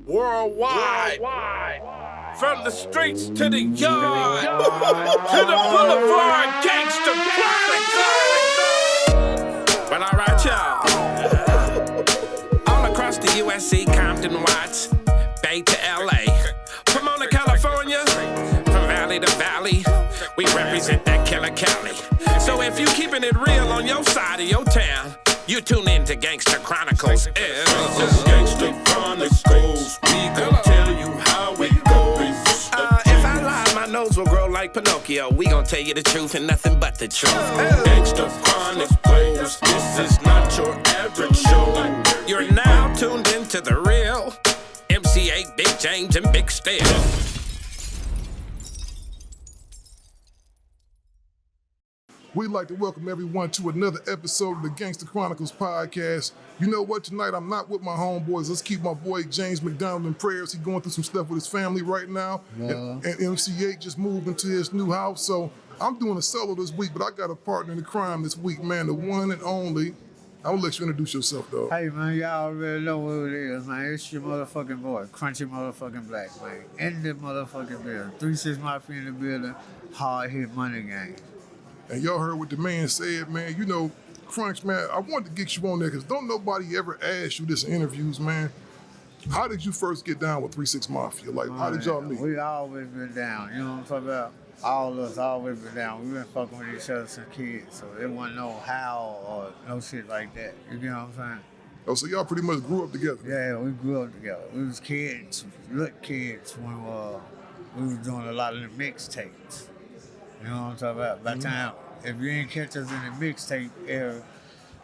Worldwide. From the streets to the yard, to the boulevard, Gangster Chronicles. Well, alright, y'all. All across the USC, Compton, Watts, Bay to LA, Pomona, California, from valley to valley, we represent that killer Cali. So if you keeping it real on your side of your town, you tune in to Gangster Chronicles. Gangster Chronicles, we gon' tell you how it goes. If I lie, my nose will grow like Pinocchio. We gon' tell you the truth and nothing but the truth. Gangster Chronicles, this is not your average show. You're now tuned into the real MC8, Big James, and Big Steel. We'd like to welcome everyone to another episode of the Gangster Chronicles podcast. You know what? Tonight I'm not with my homeboys. Let's keep my boy James McDonald in prayers. He's going through some stuff with his family right now. And MC8 just moved into his new house. So I'm doing a solo this week, but I got a partner in the crime this week, man. The one and only. I'm gonna let you introduce yourself, though. Hey, man, y'all already know who it is, man. It's your motherfucking boy, Crunchy motherfucking Black, man. In the motherfucking building. 3-6 Mafia in the building. Hard hit money gang. And y'all heard what the man said, man. You know, Crunch, man, I wanted to get you on there because don't nobody ever ask you this in interviews, man. How did you first get down with 3-6 Mafia? Like, how did y'all meet? We always been down, you know what I'm talking about? All of us always been down. We been fucking with each other since kids, so there wasn't no how or no shit like that. You know what I'm saying? Oh, so y'all pretty much grew up together? Yeah, we grew up together. We was kids, little kids when we was doing a lot of the mixtapes. You know what I'm talking about? By the time, if you ain't catch us in the mixtape era,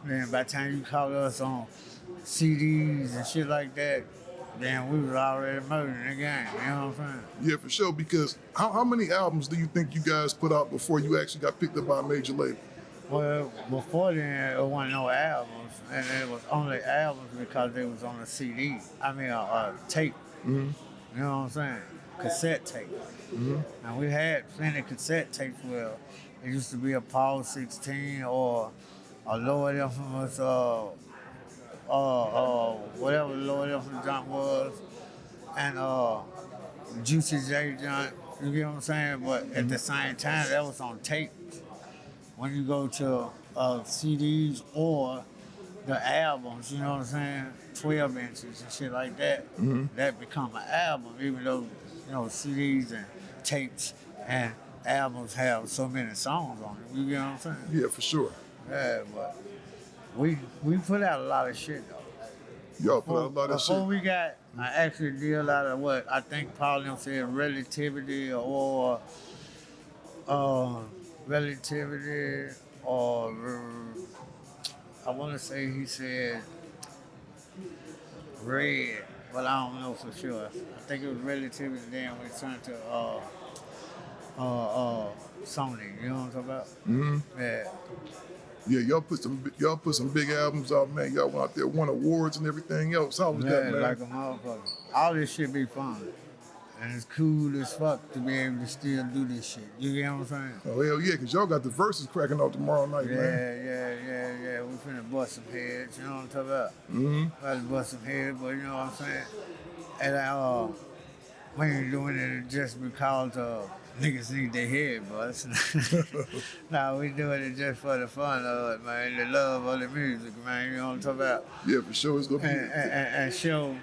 then by the time you caught us on CDs and shit like that, then we was already murdering the game. You know what I'm saying? Yeah, for sure. Because how many albums do you think you guys put out before you actually got picked up by a major label? Well, before then, it wasn't no albums, and it was only albums because they was on a CD. I mean, a tape. Mm-hmm. You know what I'm saying? Cassette tape. Mm-hmm. And we had plenty of cassette tapes where it used to be a Power 16 or a lower infamous, whatever the lower infamous junk was, and Juicy J junk. You get what I'm saying? But at the same time, that was on tape. When you go to CDs or the albums, you know what I'm saying? 12 inches and shit like that, that become an album, even though, you know, CDs and tapes and albums have so many songs on it. You get what I'm saying? Yeah, for sure. Yeah, but we put out a lot of shit, though. Y'all put out a lot of shit. Before we got, I actually did a lot of what I think Paul them said, relativity or I want to say he said red, but I don't know for sure. I think it was relativity then when it turned to Sony. You know what I'm talking about? Mm-hmm. Yeah. Yeah, y'all put some big albums out, man. Y'all went out there, won awards and everything else. How was that, man? Like a motherfucker. All this shit be fun. And it's cool as fuck to be able to still do this shit. You get what I'm saying? Oh, hell yeah, because y'all got the verses cracking out tomorrow night, man. Yeah. We finna bust some heads, you know what I'm talking about? Mm-hmm. About to bust some heads, but you know what I'm saying? And we ain't doing it just because niggas need their head bust. Nah, we doing it just for the fun of it, man. The love of the music, man. You know what I'm talking about? Yeah, for sure. It's gonna be and show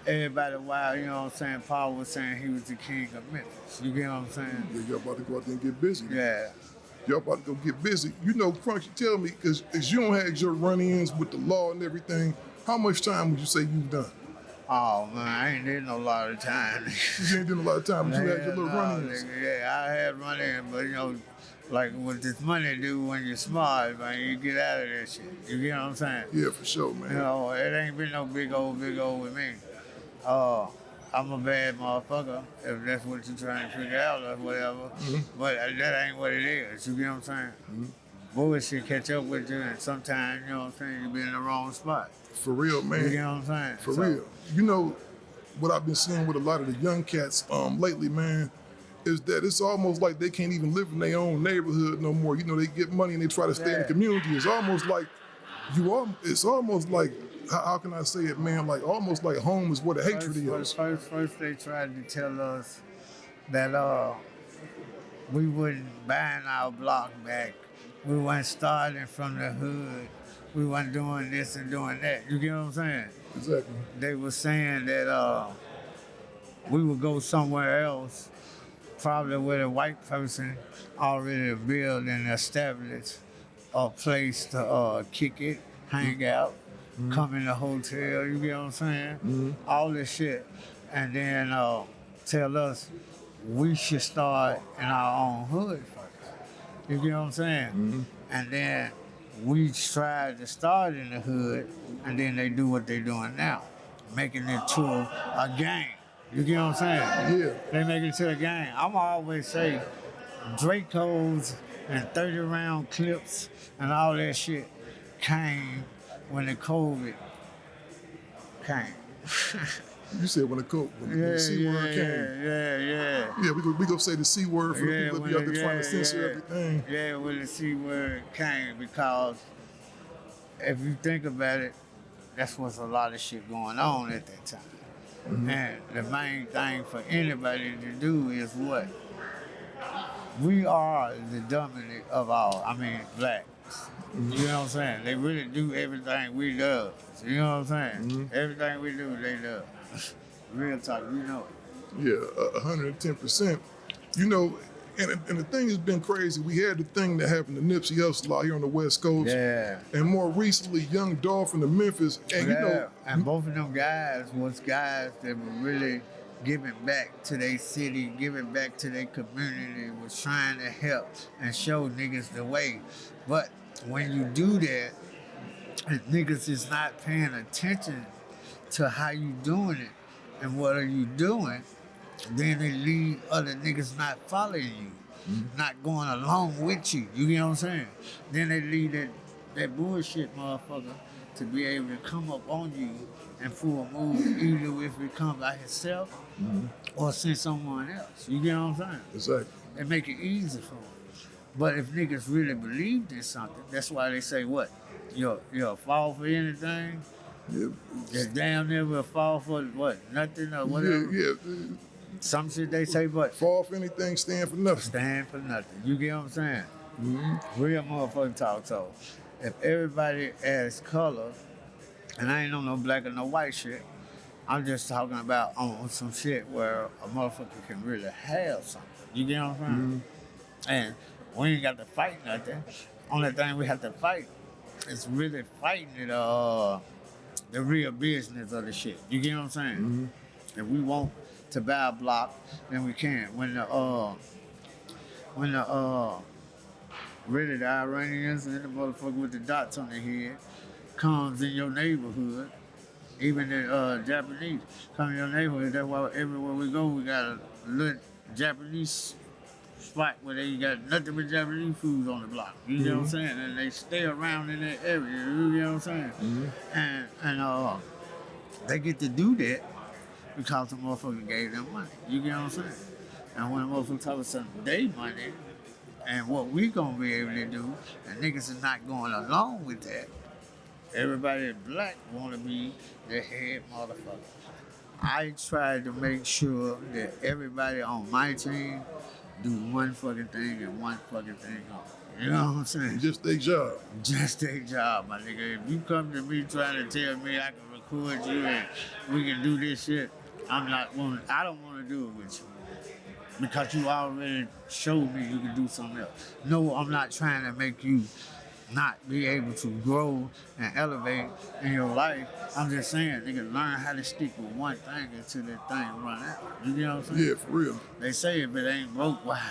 everybody why, you know what I'm saying? Paul was saying he was the king of Memphis. You get what I'm saying? Yeah, y'all about to go out there and get busy. Yeah. Y'all about to go get busy. You know, Crunchy, tell me, because you don't have your run-ins with the law and everything, how much time would you say you've done? Oh, man, I ain't did no lot of time. You ain't done a lot of time, but you had your little run-ins. Yeah, I had run-ins, but you know, like what this money do when you're smart, man, you get out of that shit. You get what I'm saying? Yeah, for sure, man. You know, it ain't been no big old with me. I'm a bad motherfucker, if that's what you're trying to figure out or whatever. Mm-hmm. But that ain't what it is. You get what I'm saying? Mm-hmm. Bullshit catch up with you, and sometimes, you know what I'm saying, you be in the wrong spot. For real, man. You get what I'm saying? For real. You know, what I've been seeing with a lot of the young cats lately, man, is that it's almost like they can't even live in their own neighborhood no more. You know, they get money and they try to stay in the community. It's almost like it's almost like, how can I say it, man? Like almost like home is where the hatred is. First they tried to tell us that we wouldn't buying our block back. We weren't starting from the hood. We weren't doing this and doing that. You get what I'm saying? Exactly. They were saying that we would go somewhere else, probably with a white person already built and established a place to kick it, hang out, come in the hotel, you get what I'm saying? All this shit. And then tell us we should start in our own hood first. You get what I'm saying? And then we tried to start in the hood, and then they do what they're doing now, making it to a gang. You get what I'm saying? Yeah. They make it to a gang. I'm always say Dracos and 30-round clips and all that shit came when the COVID came. You said when the C word came. Yeah. Yeah, we go say the C word for the people that be out there trying to censor everything. Yeah, when the C word came, because if you think about it, that's what's a lot of shit going on at that time. And the main thing for anybody to do is what? We are the dominant of all, blacks. You know what I'm saying? They really do everything we love. You know what I'm saying? Everything we do, they love. Real talk, you know it. Yeah, 110%. You know, and the thing has been crazy. We had the thing that happened to Nipsey Hussle out here on the West Coast. Yeah. And more recently, Young Dolph in the Memphis. And you know, and both of them guys was guys that were really giving back to their city, giving back to their community, was trying to help and show niggas the way. But when you do that, and niggas is not paying attention to how you doing it and what are you doing, then it lead other niggas not following you, not going along with you. You get what I'm saying? Then they lead that bullshit motherfucker to be able to come up on you and pull a move, either if it comes by himself or send someone else. You get what I'm saying? Exactly. They make it easy for them. But if niggas really believed in something, that's why they say what? You'll fall for anything? Yeah. Just damn near will fall for what? Nothing or whatever? Yeah. Some shit they say what? Fall for anything, stand for nothing. Stand for nothing. You get what I'm saying? Real motherfucking talk. So if everybody adds color, and I ain't on no black or no white shit, I'm just talking about on some shit where a motherfucker can really have something. You get what I'm saying? And we ain't got to fight nothing. Only thing we have to fight is really fighting it, the real business of the shit. You get what I'm saying? If we want to buy a block, then we can. When the really the Iranians and the motherfucker with the dots on their head comes in your neighborhood, even the Japanese come in your neighborhood. That's why everywhere we go, we got a little Japanese spot where they got nothing but Japanese food on the block. You know what I'm saying? And they stay around in that area. You know what I'm saying? And they get to do that because the motherfucker gave them money. You get what I'm saying? And when the motherfucker talk about something they money and what we gonna be able to do, and niggas is not going along with that, everybody black wanna be the head motherfucker. I try to make sure that everybody on my team do one fucking thing and one fucking thing only. You know what I'm saying? Just their job. Just their job, my nigga. If you come to me trying to tell me I can record you and we can do this shit, I don't want to do it with you. Because you already showed me you can do something else. No, I'm not trying to make you not be able to grow and elevate in your life. I'm just saying, nigga, learn how to stick with one thing until that thing run out. You know what I'm saying? Yeah, for real. They say if it ain't broke, why?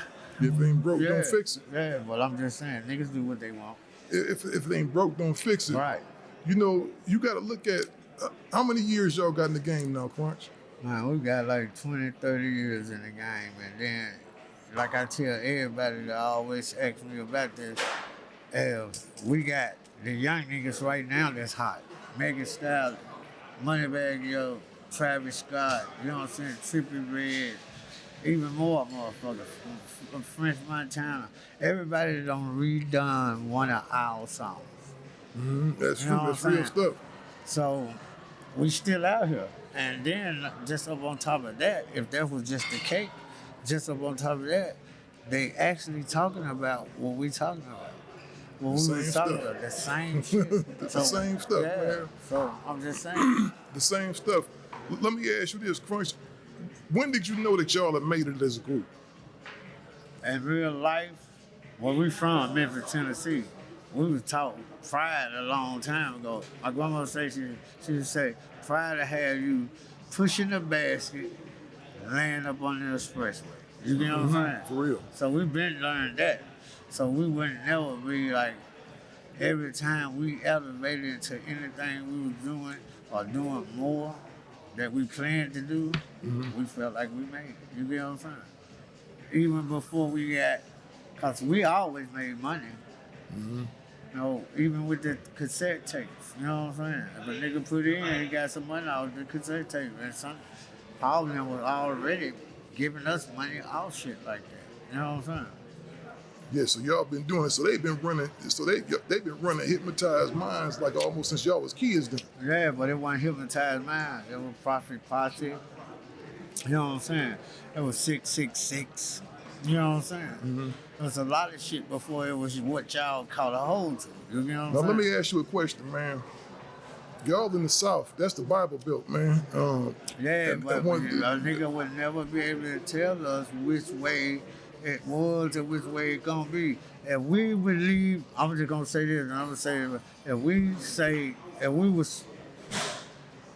If it ain't broke, don't fix it. Yeah, but I'm just saying, niggas do what they want. If it ain't broke, don't fix it. Right. You know, you got to look at how many years y'all got in the game now, Crunch? Man, we got like 20, 30 years in the game, and then, like I tell everybody that always ask me about this, we got the young niggas right now that's hot. Megan Stallion, Moneybagg Yo, Travis Scott, you know what I'm saying, Trippie Redd, even more motherfuckers, French Montana. Everybody that done redone one of our songs. That's You true. know That's what I'm real saying? stuff. So we still out here. And then just up on top of that, if that was just the cake, just up on top of that, they actually talking about what we talking about. What we Same was talking stuff. about, the same shit. The same stuff, yeah. man. So I'm just saying. The same stuff. Let me ask you this, Crunch. When did you know that y'all had made it as a group? In real life, where we from, Memphis, Tennessee, we was taught pride a long time ago. My grandma say she would say, pride to have you pushing the basket, laying up on the expressway. You get what I'm saying? For real. So we been learning that. So we wouldn't never be like, every time we elevated into anything we was doing or doing more that we planned to do, we felt like we made it. You get what I'm saying? Even before we got, because we always made money. You know, even with the cassette tapes, you know what I'm saying? If a nigga put in, he got some money out of the cassette tape. And some, all of them was already giving us money off shit like that. You know what I'm saying? Yeah, so y'all been doing it. So they've been running. So they've been running Hypnotized Minds like almost since y'all was kids. Then. Yeah, but it wasn't Hypnotized Mind. It was Profit Party. You know what I'm saying? It was 666. You know what I'm saying? There was a lot of shit before it was what y'all call a hold to. You know what I'm Now saying? let me ask you a question, man. Y'all in the South, that's the Bible Belt, man. Yeah, and but one- a nigga would never be able to tell us which way it was or which way it gonna be. If we believe, I'm just gonna say this, and I'm gonna say it, if we was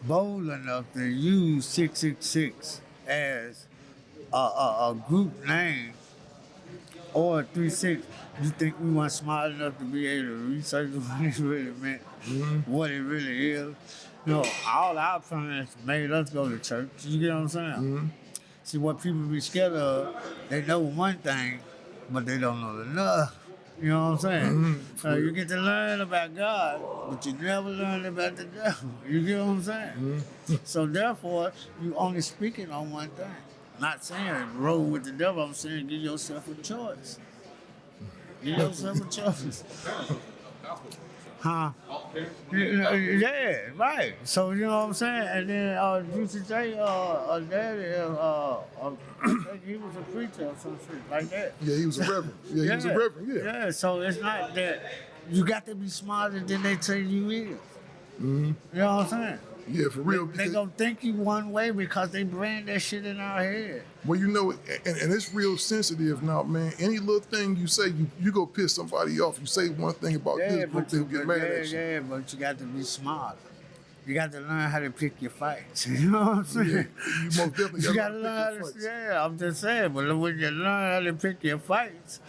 bold enough to use 666 as a group name or 36, you think we weren't smart enough to be able to research what it really meant, what it really is? You know, all our parents made us go to church. You get what I'm saying? See, what people be scared of, they know one thing, but they don't know enough. You know what I'm saying? You get to learn about God, but you never learn about the devil. You get what I'm saying? So therefore, you only speaking on one thing. Not saying roll with the devil, I'm saying give yourself a choice. Give yourself a choice. Huh? Yeah, right. So you know what I'm saying? And then Juicy J, daddy, I think he was a preacher or some shit like that. Yeah, he was a reverend. Yeah, he was a reverend. Yeah. Yeah, so it's not that you got to be smarter than they tell you is. You know what I'm saying? Yeah, for real. They gonna think you one way because they brand that shit in our head. Well, you know, and it's real sensitive now, man. Any little thing you say, you go piss somebody off. You say one thing about this group, they'll get mad at you. Yeah, but you got to be smart. You got to learn how to pick your fights. You know what I'm saying? Yeah, you most definitely You got to gotta learn how to learn pick how your to, fights. yeah, I'm just saying, but when you learn how to pick your fights,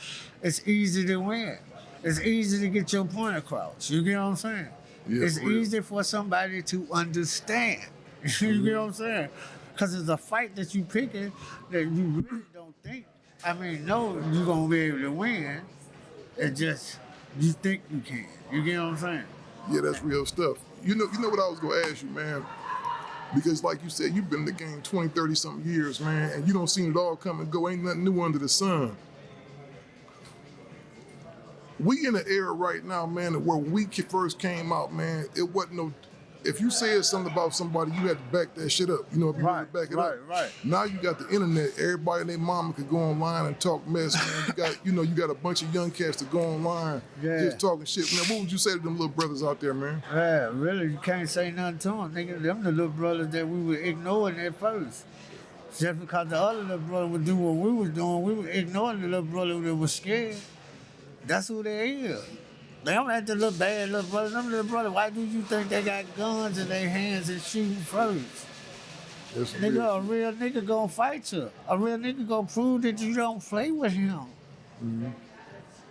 it's easy to win. It's easy to get your point across. You get what I'm saying? Yeah, It's for real. easy for somebody to understand. You get what I'm saying? Because it's a fight that you picking that you really don't think. I mean, no, you're going to be able to win. It's just, you think you can. You get what I'm saying? Yeah, that's real stuff. You know what I was gonna ask you, man. Because like you said, you've been in the game 20, 30 something years, man, and you don't seen it all come and go. Ain't nothing new under the sun. We in an era right now, man, where when we first came out, man, it wasn't no. If you said something about somebody, you had to back that shit up. You know, if you wanted to back it up. Right. Now you got the internet. Everybody and their mama could go online and talk mess, man. You got a bunch of young cats that go online just talking shit. Man, what would you say to them little brothers out there, man? Yeah, really, you can't say nothing to them, nigga. Them the little brothers that we were ignoring at first. Just because the other little brother would do what we was doing, we were ignoring the little brother that was scared. That's who they is. They don't have the little bad little brother. Them little brother, why do you think they got guns in their hands and shooting first? That's Nigga, a real nigga gonna fight you. A real nigga gonna prove that you don't play with him.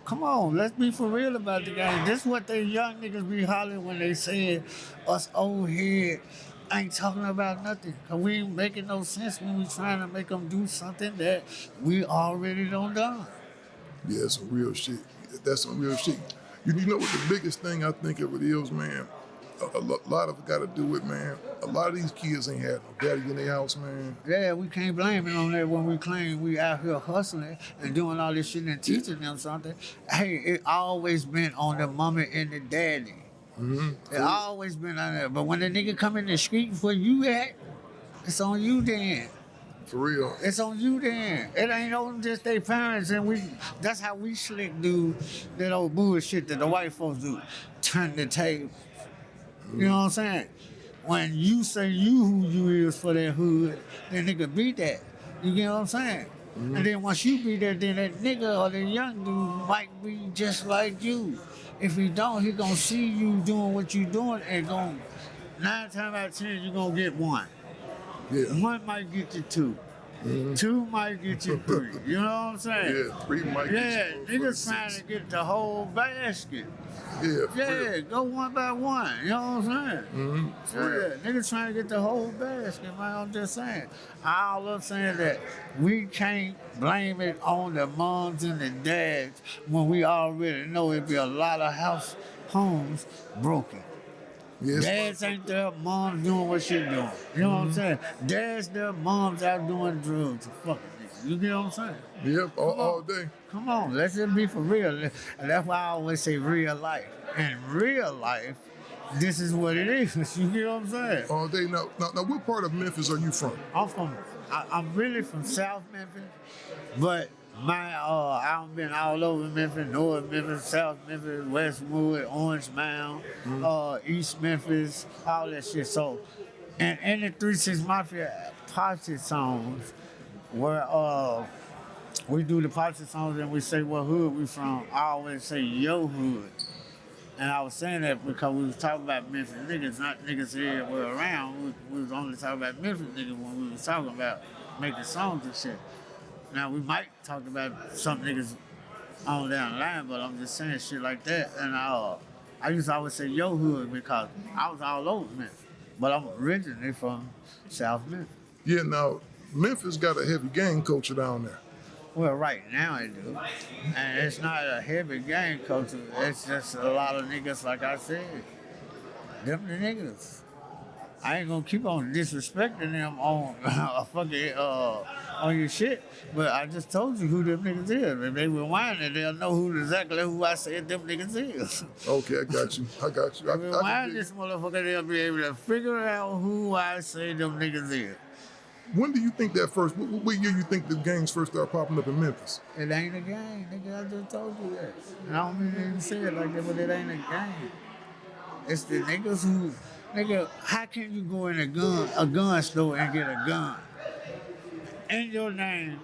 Come on, let's be for real about the game. This what they young niggas be hollering when they say us old head ain't talking about nothing. Cause we ain't making no sense when we trying to make them do something that we already done. Yeah, that's some real shit. That's some real shit. You know what the biggest thing I think of it is, man? A lot of it got to do with, man, a lot of these kids ain't had no daddy in their house, man. Yeah, we can't blame it on that when we claim we out here hustling and doing all this shit and teaching them something. Hey, it always been on the mama and the daddy. It always been on there. But when the nigga come in the street where you at, it's on you then. For real. It's on you then. It ain't on just their parents, and that's how we slick do that old bullshit that the white folks do. Turn the table. You know what I'm saying? When you say you who you is for that hood, then nigga be that. You get what I'm saying? And then once you be there, then that nigga or that young dude might be just like you. If he don't, he gonna see you doing what you doing and 9 times out of 10, you gonna get one. Yeah. One might get you two. 2 might get you 3. You know what I'm saying? Yeah, 3 might Yeah, get you. niggas trying to get the whole basket. Yeah, for Yeah, real. go one by one. You know what I'm saying? For real. Yeah, niggas trying to get the whole basket, man. I'm just saying. All I'm saying that we can't blame it on the moms and the dads when we already know it be a lot of homes broken. Yes. Dads ain't there, moms doing what she doing. You know what I'm saying? Dads there, moms out doing drugs. Fucking niggas. You get what I'm saying? Yep, all day. Come on, let's just be for real. And that's why I always say real life. In real life, this is what it is. You get what I'm saying? All day. Now, what part of Memphis are you from? I'm really from South Memphis, but I've been all over Memphis, North Memphis, South Memphis, Westwood, Orange Mound, East Memphis, all that shit. So, and in the 3-6 Mafia posse songs, where we do the posse songs and we say what hood we from, I always say yo hood. And I was saying that because we was talking about Memphis niggas, not niggas everywhere around. We was only talking about Memphis niggas when we was talking about making songs and shit. Now, we might talk about some niggas on down the line, but I'm just saying shit like that. And I used to always say yo hood because I was all over Memphis. But I'm originally from South Memphis. Yeah, now, Memphis got a heavy gang culture down there. Well, right now it do. And it's not a heavy gang culture. It's just a lot of niggas, like I said. Them the niggas. I ain't gonna keep on disrespecting them on on your shit, but I just told you who them niggas is. If they rewind it, they'll know exactly who I said them niggas is. Okay, I got you. Rewind this motherfucker, they'll be able to figure out who I say them niggas is. When do you think that first, what year you think the gangs first started popping up in Memphis? It ain't a gang, nigga, I just told you that. And I don't mean to even say it like that, but it ain't a gang. It's the niggas who, nigga, how can you go in a gun store and get a gun? In your name,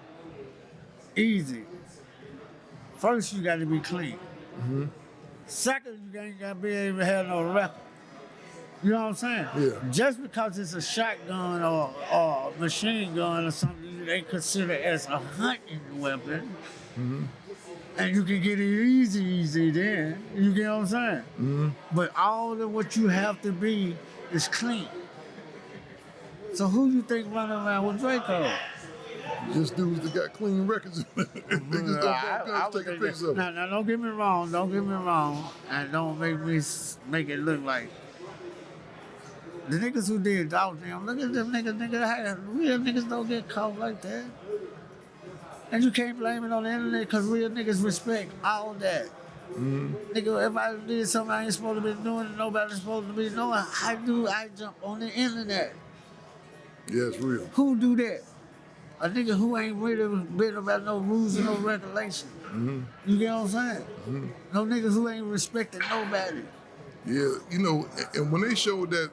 easy. First, you gotta be clean. Second, you ain't gotta be able to have no record. You know what I'm saying? Yeah. Just because it's a shotgun or a machine gun or something they consider as a hunting weapon, and you can get it easy then. You get what I'm saying? But all of what you have to be is clean. So who you think running around with Draco? Just dudes that got clean records. They just don't go guns taking pictures of them. Now, don't get me wrong, and don't make it look like the niggas who did dog them. Look at them niggas. Real niggas don't get caught like that. And you can't blame it on the internet because real niggas respect all that. Nigga, if I did something I ain't supposed to be doing and nobody's supposed to be knowing, how do I jump on the internet? Yeah, it's real. Who do that? A nigga who ain't really been about no rules and no regulations. You get what I'm saying? No niggas who ain't respecting nobody. Yeah, you know, and when they showed that,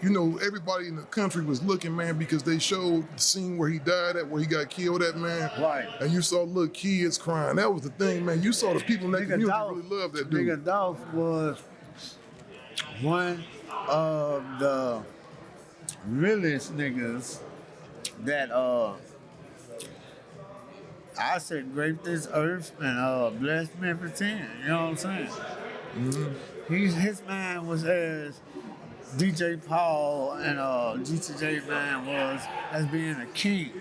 you know, everybody in the country was looking, man, because they showed the scene where he died at, where he got killed at, man. Right. And you saw little kids crying. That was the thing, man. You saw the people in that community really loved that dude. Nigga Dolph was one of the realest niggas that I said grape this earth and bless Memphis 10. You know what I'm saying? His man was as DJ Paul and GTJ man was as being a king,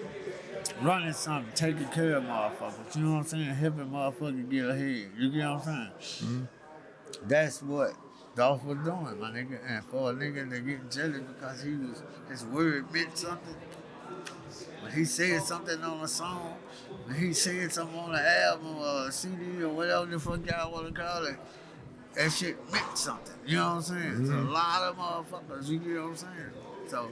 running something, taking care of motherfuckers. You know what I'm saying? Helping motherfuckers get ahead. You get what I'm saying? That's what Dolph was doing, my nigga. And for a nigga to get jealous because his word meant something. When he said something on a song, when he said something on an album or a CD or whatever the fuck y'all want to call it, that shit meant something. You know what I'm saying? To a lot of motherfuckers, you know what I'm saying? So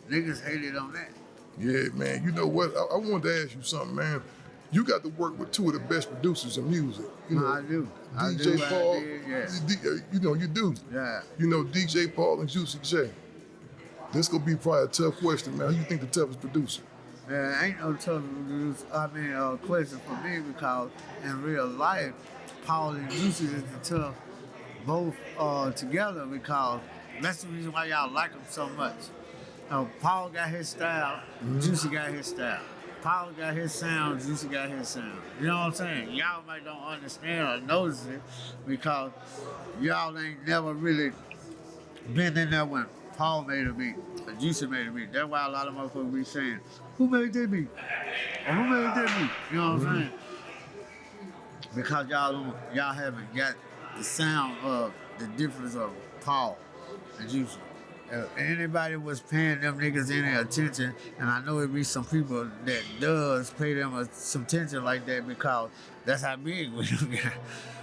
niggas hated on that. Yeah, man. You know what? I wanted to ask you something, man. You got to work with two of the best producers in music. You know, I do. DJ Paul. You know, you do. Yeah. You know, DJ Paul and Juicy J. This gonna be probably a tough question, man. Who you think the toughest producer? Yeah, ain't no tough question for me because in real life, Paul and Juicy is the tough both together because that's the reason why y'all like them so much. Paul got his style, Juicy got his style. Paul got his sound, Juicy got his sound. You know what I'm saying? Y'all might don't understand or notice it because y'all ain't never really been in there when Paul made a beat, or Juicy made a beat. That's why a lot of motherfuckers be saying, who made that beat? Or who made that beat? You know what I'm saying? Because y'all haven't got the sound of the difference of Paul and Juicy. If anybody was paying them niggas any attention, and I know it be some people that does pay them some attention like that because that's how big we got.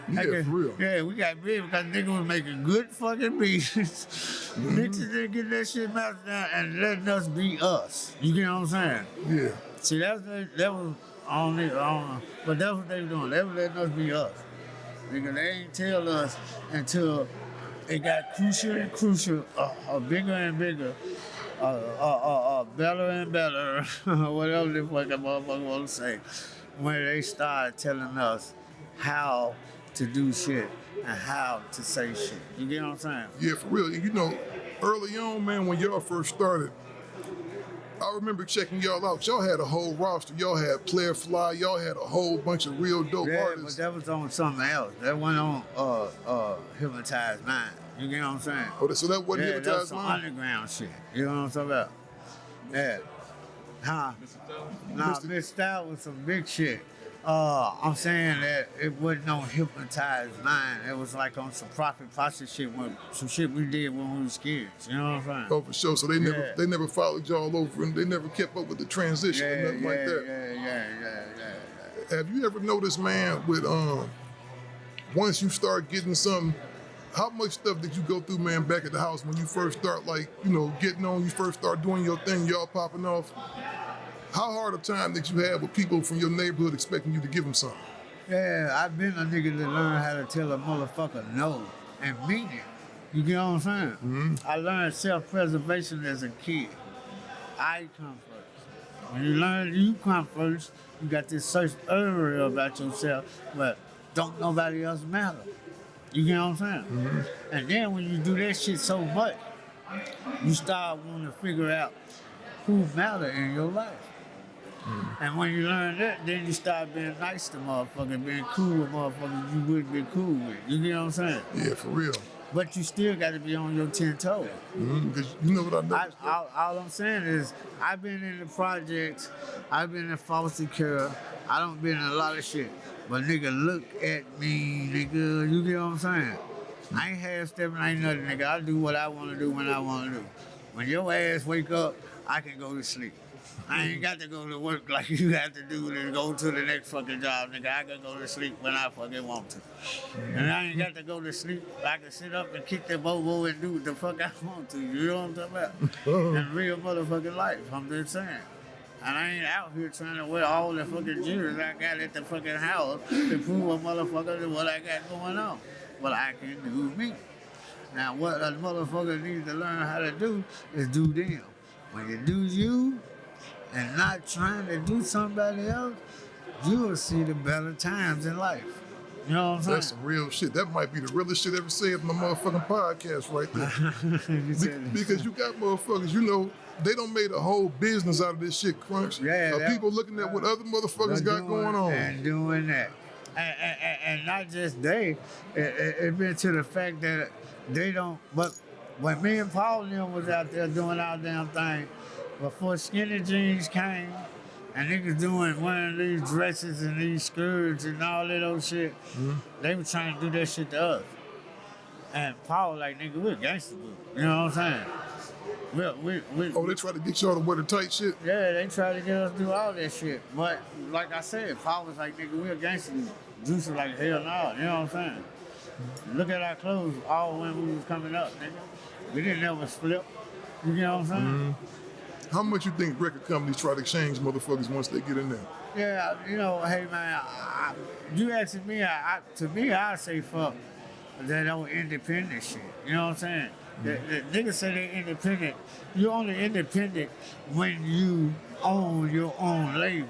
Yeah, for real. Yeah, we got big because niggas was making good fucking beats. Bitches didn't get that shit mastered down and letting us be us. You get what I'm saying? Yeah. See, that was on but that's what they were doing. They were letting us be us. Nigga, they ain't tell us until it got crucial and crucial, bigger and bigger, better and better, whatever the fuck that motherfucker want to say, when they started telling us how to do shit and how to say shit. You get what I'm saying? Yeah, for real. You know, early on, man, when y'all first started, I remember checking y'all out. Y'all had a whole roster. Y'all had Player Fly. Y'all had a whole bunch of real dope artists. But that was on something else. That wasn't on Hypnotized Mind. You get what I'm saying? Oh, so that wasn't Hypnotized Mind? That was some underground shit. You know what I'm talking about? Yeah. Huh? Nah, Mr. Style was some big shit. I'm saying that it wasn't on Hypnotized Mind. It was like on some Profit Posse shit, some shit we did when we was kids. You know what I'm saying? Oh, for sure. So they never followed y'all over, and they never kept up with the transition or nothing like that. Yeah. Have you ever noticed, man, with once you start getting something, how much stuff did you go through, man, back at the house when you first start, like, you know, getting on, you first start doing your thing, y'all popping off? How hard a time did you have with people from your neighborhood expecting you to give them something? Yeah, I've been a nigga that learned how to tell a motherfucker no and mean it. You get what I'm saying? Mm-hmm. I learned self-preservation as a kid. I come first. When you learn you come first, you got this search area about yourself, but don't nobody else matter. You get what I'm saying? Mm-hmm. And then when you do that shit so much, you start wanting to figure out who matter in your life. Mm-hmm. And when you learn that, then you start being nice to motherfuckers, being cool with motherfuckers you wouldn't be cool with. You get what I'm saying? Yeah, for real. But you still got to be on your 10 toes. Because you know what I know. All I'm saying is, I've been in the projects, I've been in foster care, I done been in a lot of shit. But nigga, look at me, nigga. You get what I'm saying? I ain't half-stepping, I ain't nothing, nigga. I do what I want to do when I want to do. When your ass wake up, I can go to sleep. I ain't got to go to work like you have to do to go to the next fucking job, nigga. I can go to sleep when I fucking want to. And I ain't got to go to sleep. I can sit up and kick the bobo and do what the fuck I want to. You know what I'm talking about? In real motherfucking life, I'm just saying. And I ain't out here trying to wear all the fucking jewelry I got at the fucking house to prove a motherfucker what I got going on. But I can do me. Now, what a motherfucker needs to learn how to do is do them. When you do you, and not trying to do somebody else, you will see the better times in life. You know what I'm saying? That's some real shit. That might be the realest shit ever said on the motherfucking podcast right there. Because you got motherfuckers, you know, they done made a whole business out of this shit, Crunch. Yeah. People looking at what other motherfuckers got going on. And doing that. And not just they, it been to the fact that they don't, but when me and Paul and them was out there doing our damn thing, before skinny jeans came, and niggas wearing these dresses and these skirts and all that old shit, they were trying to do that shit to us. And Paul like, nigga, we're gangster group. You know what I'm saying? They try to get y'all to wear the tight shit? Yeah, they try to get us to do all that shit. But like I said, Paul was like, nigga, we're gangster group. Juice was like, hell no. You know what I'm saying? Look at our clothes all when we was coming up, nigga. We didn't ever flip. You know what I'm saying? How much you think record companies try to change motherfuckers once they get in there? Yeah, you know, hey man, you asking me, to me, I say fuck that old independent shit. You know what I'm saying? The niggas say they independent. You're only independent when you own your own label.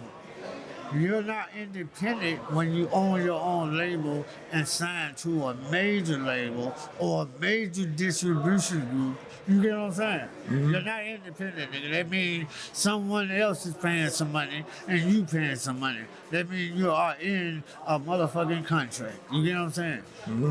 You're not independent when you own your own label and sign to a major label or a major distribution group. You get what I'm saying? You're not independent, nigga. That means someone else is paying some money and you paying some money. That means you are in a motherfucking contract. You get what I'm saying?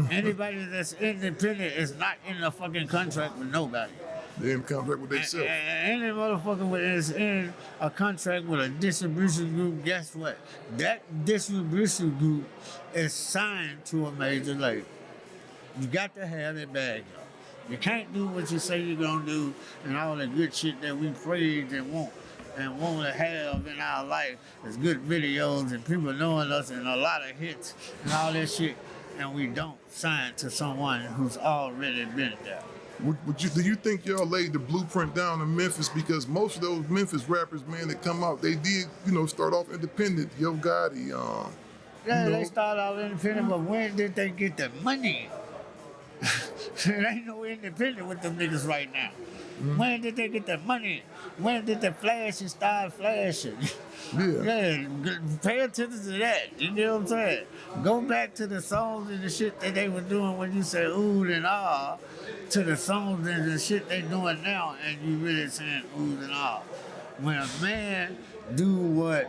Anybody that's independent is not in a fucking contract with nobody. They in contract with themselves. Any motherfucker is in a contract with a distribution group, guess what? That distribution group is signed to a major label. You got to have it bagged up. You can't do what you say you're gonna do and all the good shit that we praise and want to have in our life is good videos and people knowing us and a lot of hits and all that shit, and we don't sign to someone who's already been there. Do you think y'all laid the blueprint down in Memphis? Because most of those Memphis rappers, man, that come out, they did, start off independent. Yo Gotti, Yeah, they started out independent, but when did they get the money? There ain't no independent with them niggas right now. When did they get the money? When did the flashes start flashing? Yeah, pay attention to that. You know what I'm saying? Go back to the songs and the shit that they were doing when you say ooh and ah, to the songs and the shit they doing now, and you really saying ooh and ah. When a man do what,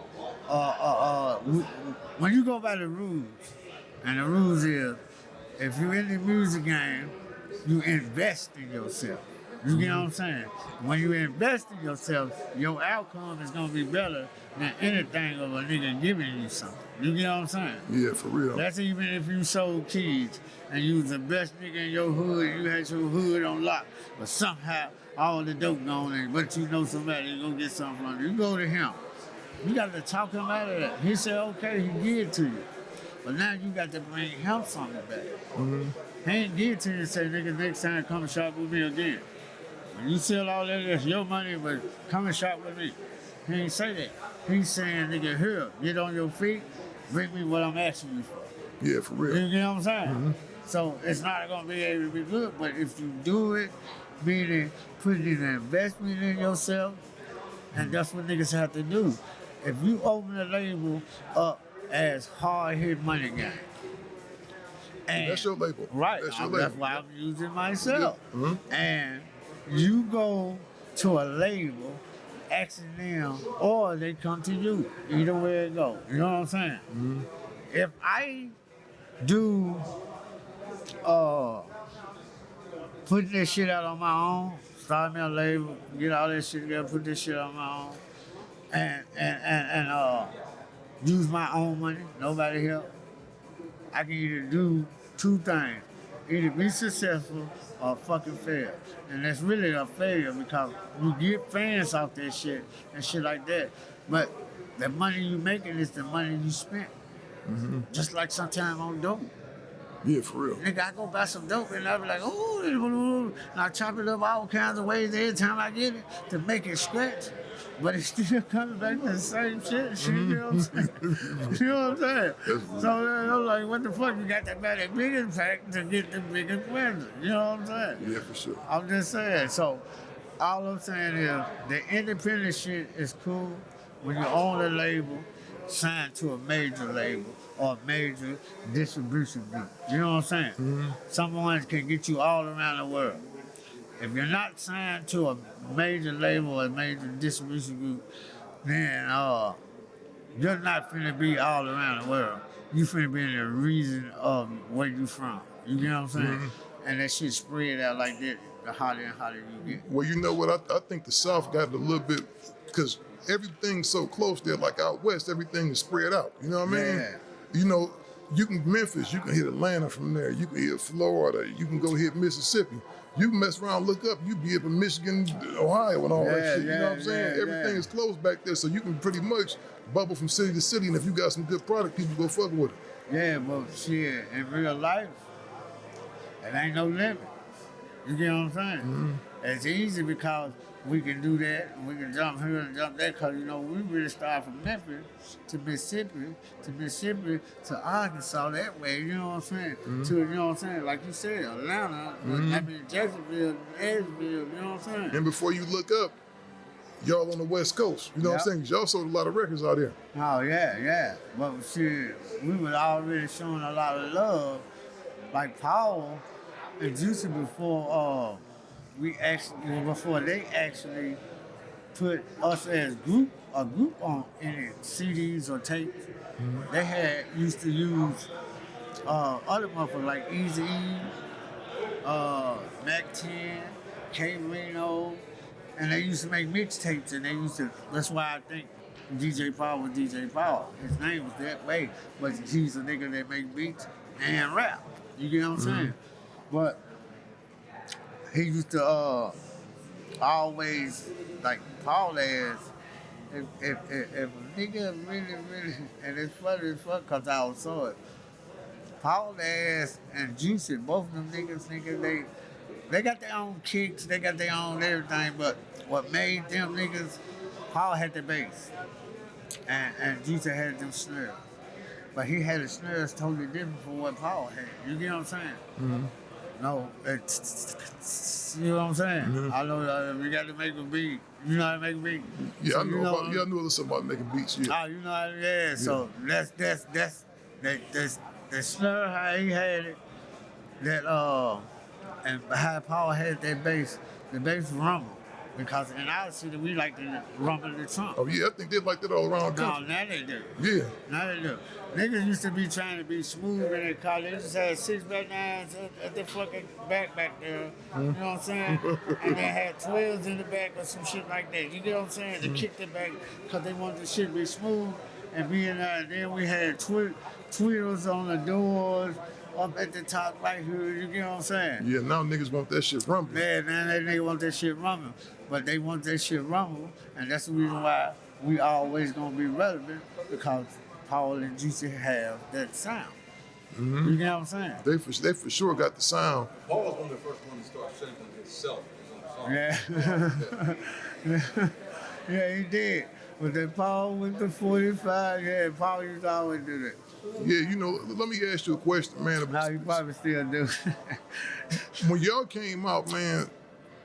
when you go by the rules, and the rules is, if you're in the music game, you invest in yourself. You get what I'm saying? When you invest in yourself, your outcome is gonna be better than anything of a nigga giving you something. You get what I'm saying? Yeah, for real. That's even if you sold kids and you was the best nigga in your hood, you had your hood on lock, but somehow all the dope gone in, but you know somebody gonna get something from you. You go to him. You got to talk him out of that. He said, okay, he give it to you. But now you got to bring him something back. He ain't give it to you and say, nigga, next time come shop with me again. When you sell all that, that's your money, but come and shop with me. He ain't say that. He's saying, nigga, here, get on your feet, bring me what I'm asking you for. Yeah, for real. You know what I'm saying? So it's not going to be able to be good, but if you do it, meaning putting an investment in yourself, and that's what niggas have to do. If you open a label up as Hard Hit Money Gang, and that's your label. Right. That's why I'm using myself. Yeah. And you go to a label asking them, or they come to you. Either way it go. You know what I'm saying? If I do putting this shit out on my own, start me a label, get all this shit together, put this shit on my own, and use my own money, nobody help, I can either do two things. Either be successful or fucking fail. And that's really a failure because you get fans off that shit and shit like that. But the money you making is the money you spent. Just like sometime on dope. Yeah, for real. Nigga, I go buy some dope and I be like, ooh, and I chop it up all kinds of ways every time I get it to make it scratch. But it's still coming back to the same shit. You know what I'm saying? You know what I'm saying? So I'm like, what the fuck? You got to buy that big impact to get the biggest pleasure. You know what I'm saying? Yeah, for sure. I'm just saying. So all I'm saying is the independent shit is cool when you own a label, signed to a major label or a major distribution group. You know what I'm saying? Someone can get you all around the world. If you're not signed to a major label or a major distribution group, then you're not finna be all around the world. You finna be in the region of where you from. You know what I'm saying? And that shit spread out like that, the hotter and hotter you get. Well, you know what? I think the South got a little bit, because everything's so close there, like out west, everything is spread out. You know what I mean? Yeah. You know, you can Memphis, you can hit Atlanta from there, you can hit Florida, you can go hit Mississippi. You can mess around, look up, you be up in Michigan, Ohio, and all that shit. You know what I'm saying? Everything is close back there, so you can pretty much bubble from city to city, and if you got some good product, people go fuck with it. Yeah, but shit, in real life, It ain't no limit. You get what I'm saying? Mm-hmm. It's easy because we can do that, and we can jump here and jump there, because, you know, we really started from Memphis to Mississippi to Arkansas that way, you know what I'm saying? To, you know what I'm saying? Like you said, Atlanta, I mean, Jacksonville, Edgefield, you know what I'm saying? And before you look up, y'all on the West Coast. You know what I'm saying? 'Cause y'all sold a lot of records out there. Oh, yeah. But see, we was already showing a lot of love, like Paul and Juicy before they actually put us as a group on any CDs or tapes. They used to use other motherfuckers like Easy E, Mac 10, K Reno, and they used to make mixtapes, and that's why I think DJ Paul was DJ Paul. His name was that way, but he's a nigga that make beats and rap. You get what I'm saying? But he used to always, like Paul ass, if a nigga really, and it's funny as fuck because I saw it, Paul ass and Juicy, both of them niggas, they got their own kicks, they got their own everything, but what made them niggas, Paul had the bass, and Juicy had them snares. But he had the snares totally different from what Paul had. You get what I'm saying? No, it's, you know what I'm saying? I know we got to make a beat. You know how to make a beat? Yeah, So I know about. Yeah, I know a little something about making beats. Yeah. Oh, you know how to, yeah. So that's the snare how he had it. That and how Paul had that bass, the bass rumble. Because in our city we like to rumble the trunk. Oh yeah, I think they like that all around the No, country. now they do. Yeah. Now they do. Niggas used to be trying to be smooth in their car. They just had 6x9s at the fucking back there. You know what I'm saying? And they had 12s in the back or some shit like that. You get what I'm saying? They kicked it back because they wanted the shit to be smooth and be in there. And then we had tweeters on the doors, up at the top right here. You get what I'm saying? Yeah, now niggas want that shit rumbling. Yeah, man, they niggas want that shit rumbling. But they want that shit rumble, and that's the reason why we always gonna be relevant, because Paul and Juicy have that sound. You get what I'm saying? They for sure got the sound. Paul was one of the first ones to start sampling himself. Yeah. Yeah, he did. But then Paul with the 45, yeah, Paul used to always do that. Yeah, you know, let me ask you a question, man. Now he probably still do. When y'all came out, man,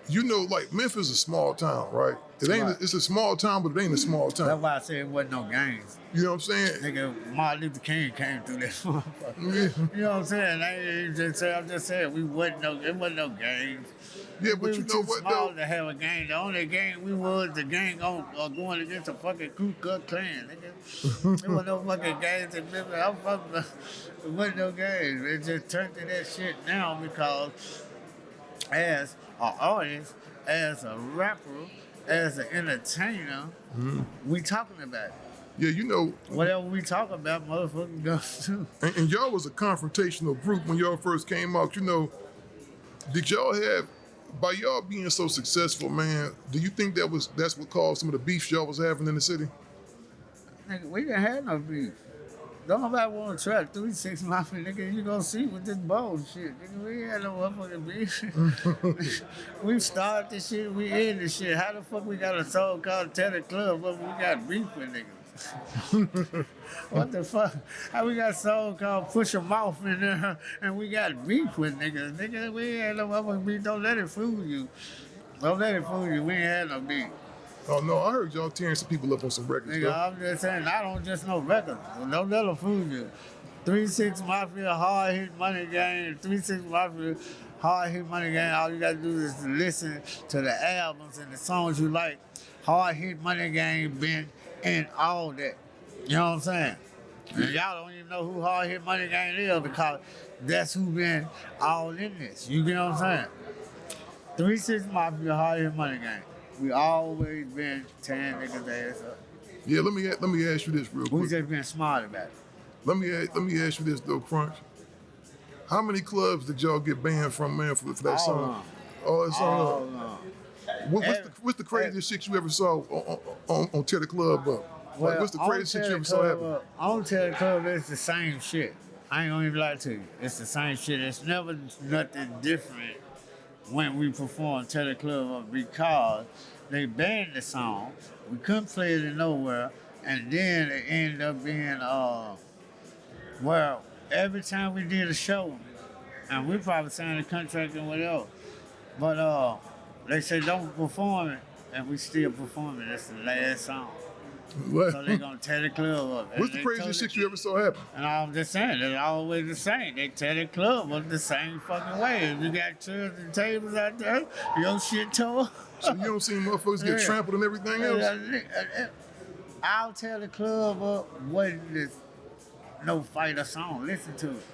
you know, like Memphis is a small town, right? It ain't. Right. It's a small town, but it ain't a small That's town. why I said it wasn't no gangs. You know what I'm saying? Nigga, Martin Luther King came through this motherfucker. Yeah. You know what I'm saying? I'm just saying it wasn't no gangs. Yeah, but We you were know too what small though? to have a gang. The only gang we was the gang going against a fucking Ku Klux Klan, nigga. There was no fucking gangs in Memphis. There wasn't no gangs. It just turned to that shit now because as an artist, as a rapper, as an entertainer, we talking about it. Yeah, you know, Whatever we talk about, motherfucking goes too. and y'all was a confrontational group when y'all first came out. You know, did y'all have, by y'all being so successful, man, do you think that's what caused some of the beefs y'all was having in the city? Nigga, we didn't have no beef. Don't nobody want to try 3 6 Mafia, nigga. You gonna see with this bullshit. Nigga, we ain't had no motherfucking beef. We started this shit, we end this shit. How the fuck we got a song called Tell the Club, but we got beef with niggas? What the fuck? How we got a song called Push 'Em Off in there and we got beef with niggas? Nigga, we ain't had no motherfucking beef. Don't let it fool you. Don't let it fool you. We ain't had no beef. Oh no, I heard y'all tearing some people up on some records. Nigga, Though. I'm just saying, I don't just know records. Don't let them fool you. 3 6 Mafia, hard hit money game. 3 6 Mafia, hard hit money game. All you gotta do is listen to the albums and the songs you like. Hard hit money game been in all that. You know what I'm saying? And y'all don't even know who hard hit money game is because that's who been all in this. You get what I'm saying? 3 6 Mafia, hard hit money game. We always been tearing niggas' ass up. Yeah, let me ask you this real We quick. just been smart about it. Let me ask you this though, Crunch. How many clubs did y'all get banned from, man, for that All song? Oh, that song. Oh, What's the craziest shit you ever saw on Tear the Club Up? Like, what's the craziest shit you ever saw happen? On Tear the Club, it's the same shit. I ain't gonna even lie to you. It's the same shit. It's never nothing different when we perform Tell the Club Up because they banned the song. We couldn't play it in nowhere. And then it ended up being, well, every time we did a show, and we probably signed a contract and whatever, but they said don't perform it, and we still perform it. That's the last song. What? So they gonna tear the club up. What's the craziest shit you ever saw happen? And I'm just saying, it's always the same. They tear the club up the same fucking way. If you got chairs and tables out there, your shit tore. So you don't see motherfuckers get trampled and everything else? I'll tear the club up wasn't this no fighter song. Listen to it.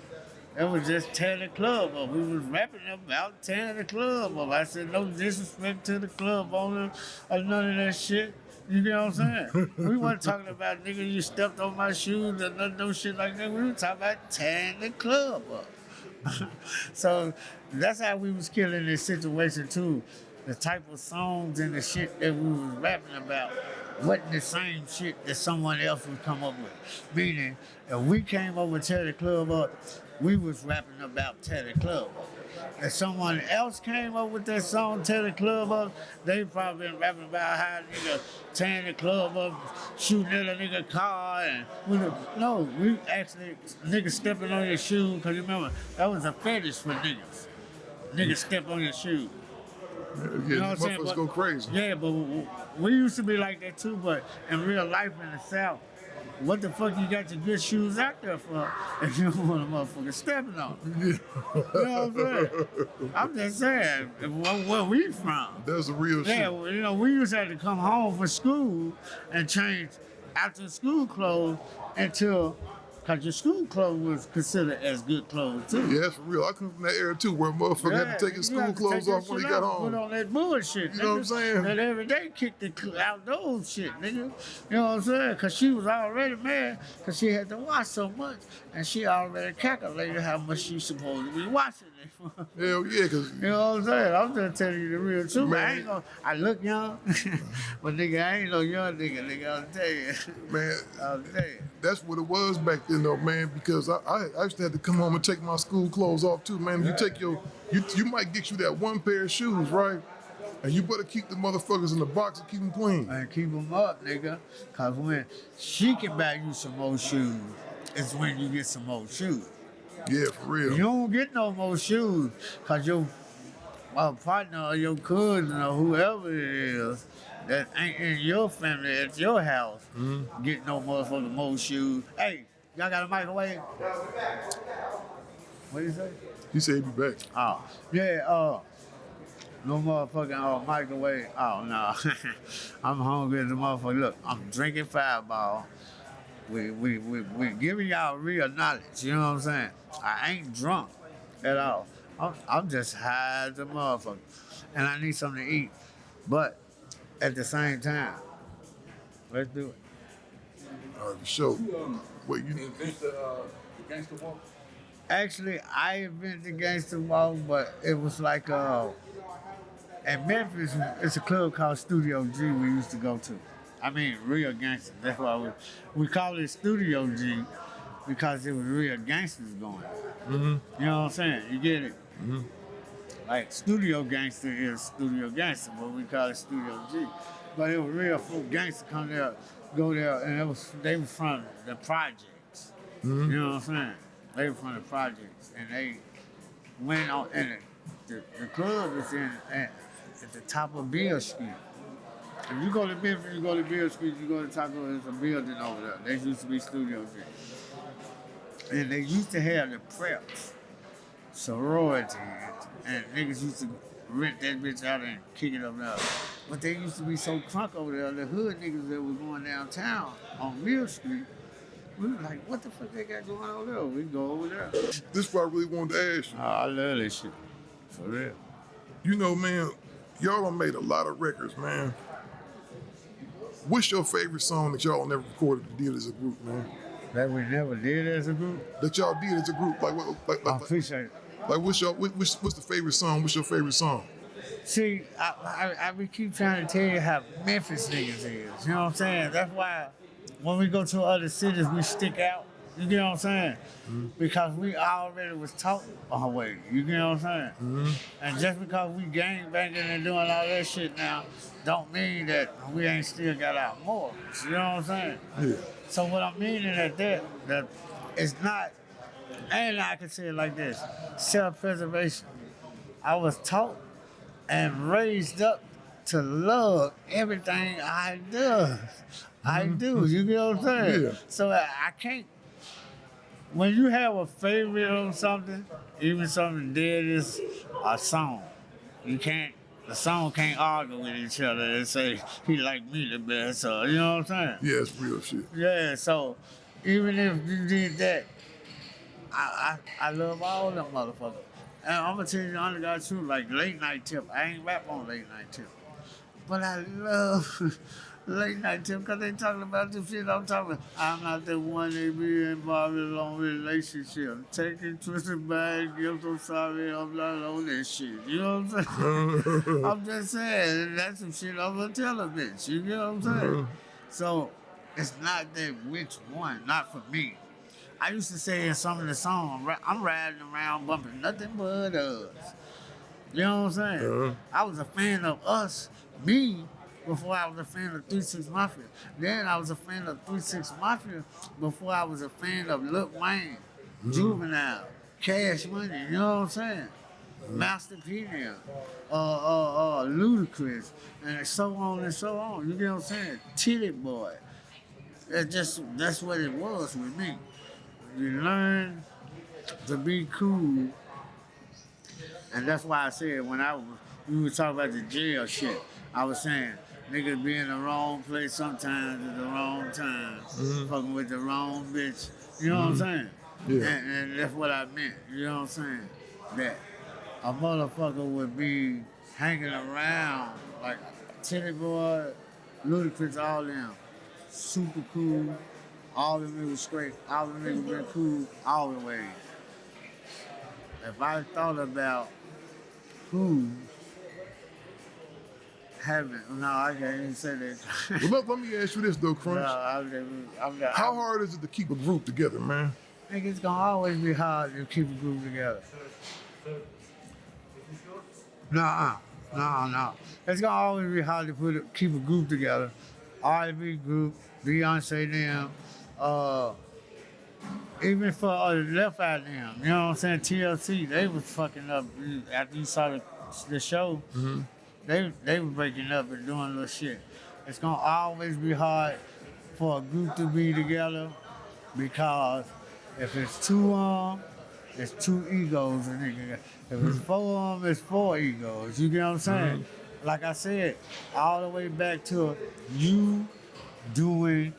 It was just tear the club up. We was rapping about tearing the club up. I said no disrespect to the club owner or none of that shit. You get what I'm saying? We weren't talking about nigga you stepped on my shoes or no shit like that. We were talking about tearing the club up. So that's how we was killing this situation too. The type of songs and the shit that we was rapping about wasn't the same shit that someone else would come up with. Meaning, if we came over to tear the club up, we was rapping about tear the club up. If someone else came up with that song, Tear the Club Up, they probably been rapping about how a nigga tearing the club up, shooting at a nigga car, and we actually niggas stepping on your shoe, because you remember, that was a fetish for niggas. Niggas step on your shoe. Yeah, You know what I'm saying? motherfuckers go crazy. Yeah, but we used to be like that too, but in real life in the South, what the fuck you got your good shoes out there for if you don't want a motherfucker stepping on them? You know what I'm saying? I'm just saying, where we from? That's the real shit. Yeah, well, you know, we used to have to come home from school and change after school clothes until, because your school clothes was considered as good clothes too. Yeah, that's for real. I come from that era too, where a motherfucker had to take his school clothes off when he got home. Put on that bullshit. You know what I'm saying? That every day kick the outdoors shit, nigga. You know what I'm saying? Because she was already mad because she had to wash so much. And she already calculated how much she supposed to be washing it for. Hell yeah, because... You know what I'm saying? I'm just telling you the real truth. Man. I look young, but nigga, I ain't no young nigga, I'll tell you. Man, I'll tell you. that's what it was back then though, man, because I used to have to come home and take my school clothes off too, man. You take you might get you that one pair of shoes, right? And you better keep the motherfuckers in the box and keep them clean. And keep them up, nigga. Because when she can buy you some more shoes, it's when you get some more shoes. Yeah, for real. You don't get no more shoes because your partner or your cousin or whoever it is that ain't in your family at your house get no motherfucking more shoes. Hey, y'all got a microwave? What do you say? He said he'd be back. Oh, yeah, no motherfucking microwave. Oh, no. I'm hungry as a motherfucker. Look, I'm drinking Fireball. We giving y'all real knowledge, you know what I'm saying? I ain't drunk at all. I'm just high as a motherfucker. And I need something to eat. But at the same time, let's do it. All right, for sure. Wait, you Invent the gangster walk? Actually, I invented the gangster walk, but it was like at Memphis, it's a club called Studio G we used to go to. I mean, real gangsters. That's why we call it Studio G, because it was real gangsters going. Mm-hmm. You know what I'm saying? You get it? Mm-hmm. Like Studio Gangster is Studio Gangster, but we call it Studio G. But it was real folk gangsters come there, go there, and they were from the projects. Mm-hmm. You know what I'm saying? They were from the projects, and they went on, and the club is at the top of Beale Street. If you go to Memphis, you go to Beale Street, you go to Taco, there's a building over there. They used to be Studio G. And they used to have the preps, sorority, and niggas used to rent that bitch out and kick it up there. But they used to be so crunk over there, the hood niggas that were going downtown on Mill Street, we were like, what the fuck they got going on there? We go over there. this is what I really wanted to ask you. Oh, I love this shit. For real. You know, man, y'all done made a lot of records, man. What's your favorite song that y'all never recorded and did as a group, man? That we never did as a group? That y'all did as a group, I appreciate it. like what's the favorite song? What's your favorite song? See, I keep trying to tell you how Memphis niggas is. You know what I'm saying? That's why when we go to other cities, we stick out. You get what I'm saying? Because we already was taught our way. You get what I'm saying? And just because we gang banging and doing all that shit now, don't mean that we ain't still got our morals. You know what I'm saying? Yeah. So what I'm meaning at that it's not, and I can say it like this, self-preservation. I was taught and raised up to love everything I do. I do. You get what I'm saying? Yeah. So I can't. When you have a favorite on something, even something dead is a song. You can't. The song can't argue with each other and say he like me the best. So you know what I'm saying? Yeah, it's real shit. Yeah. So even if you did that, I love all them motherfuckers. And I'm gonna tell you the honest God truth, like late night tip. I ain't rap on late night tip, but I love late night tip because they talking about the shit I'm talking about. I'm not the one they be involved in a long relationship. Taking twisted bad, I'm so sorry, I'm not on this shit. You know what I'm saying? I'm just saying, that's some shit I'm gonna tell a bitch. You get what I'm saying? So it's not that which one, not for me. I used to say in some of the songs, I'm riding around bumping nothing but us. You know what I'm saying? I was a fan of us, me, before I was a fan of 3-6 Mafia. Then I was a fan of 3-6 Mafia before I was a fan of Lil Wayne, Juvenile, Cash Money, you know what I'm saying? Master P now, Ludacris, and so on and so on. You get what I'm saying? Titty Boy. That's what it was with me. You learn to be cool, and that's why I said when we were talking about the jail shit, I was saying niggas be in the wrong place sometimes at the wrong time, fucking with the wrong bitch. You know what I'm saying? Yeah. And that's what I meant. You know what I'm saying? That a motherfucker would be hanging around like Titty Boy, Ludacris, all them, super cool. All the niggas straight, all the niggas been cool all the way. If I thought about who haven't, no, I can't even say that. Well, let me ask you this though, Crunch. How hard is it to keep a group together, man? I think it's gonna always be hard to keep a group together. No. It's gonna always be hard to keep a group together. R&B group, Beyonce them. Even for Left Eye them, you know what I'm saying? TLC, they was fucking up after you saw the show. They were breaking up and doing little shit. It's gonna always be hard for a group to be together because if it's two it's two egos. If it's four it's four egos. You get what I'm saying? Like I said, all the way back to you doing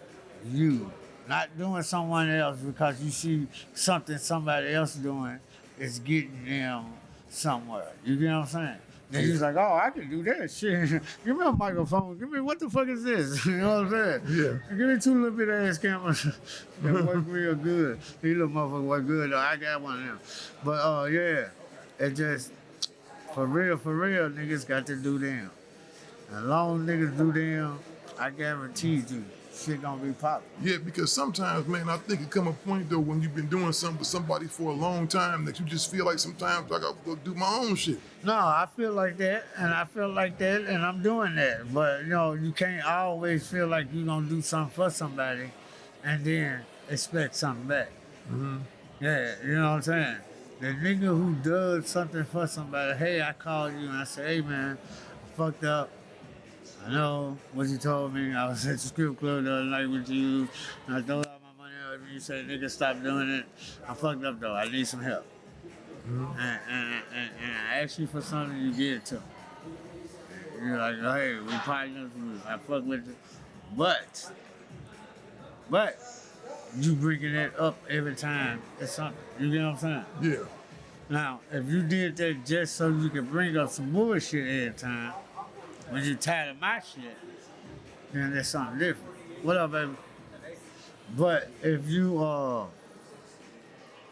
you. Not doing someone else because you see something somebody else doing is getting them somewhere. You get what I'm saying? Then he's like, oh, I can do that shit. Give me a microphone. Give me, what the fuck is this? You know what I'm saying? Yeah. Give me two little bit ass cameras that work real good. These little motherfuckers work good though. I got one of them. But yeah, it just, for real, niggas got to do them. As long as niggas do them, I guarantee you, shit gonna be popping. Yeah, because sometimes, man, I think it come a point though when you've been doing something with somebody for a long time that you just feel like sometimes I gotta go do my own shit. No, I feel like that, and I'm doing that. But, you know, you can't always feel like you're gonna do something for somebody and then expect something back. Yeah, you know what I'm saying? The nigga who does something for somebody, hey, I called you and I said, hey, man, I fucked up. I know what you told me. I was at the strip club the other night with you, and I threw out my money out, and you said, nigga, stop doing it. I fucked up, though. I need some help. And I asked you for something, you give it to me. You're like, hey, we partners, I fuck with you. But, you bringing it up every time, it's something. You get what I'm saying? Yeah. Now, if you did that just so you could bring up some bullshit every time, when you tired of my shit, then that's something different. What up, baby? But if you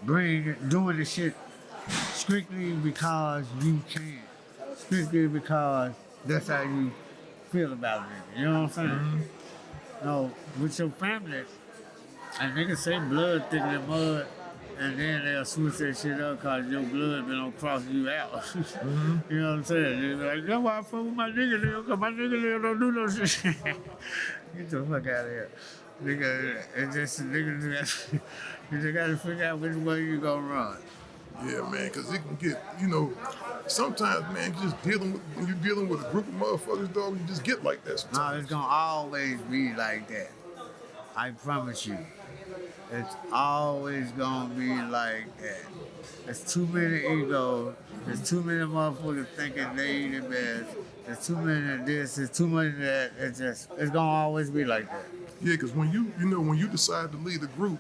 doing the shit strictly because you can, strictly because that's how you feel about it, you know what I'm saying? No, with your family, And niggas say blood thicker than mud, and then they'll switch that shit up because your blood been on crossing you out. Mm-hmm. You know what I'm saying? They're like, that's why I fuck with my nigga there, because my nigga there don't do no shit. Get the fuck out of here. Nigga, it's just, nigga, you just gotta figure out which way you gonna run. Yeah, man, because it can get, you know, sometimes, man, just dealing with, when you're dealing with a group of motherfuckers, dog, you just get like that No, sometimes. it's gonna always be like that. I promise you. It's always gonna be like that. There's too many egos. There's too many motherfuckers thinking they the best. There's too many of this. There's too many of that. It's gonna always be like that. Yeah, because when when you decide to lead a group,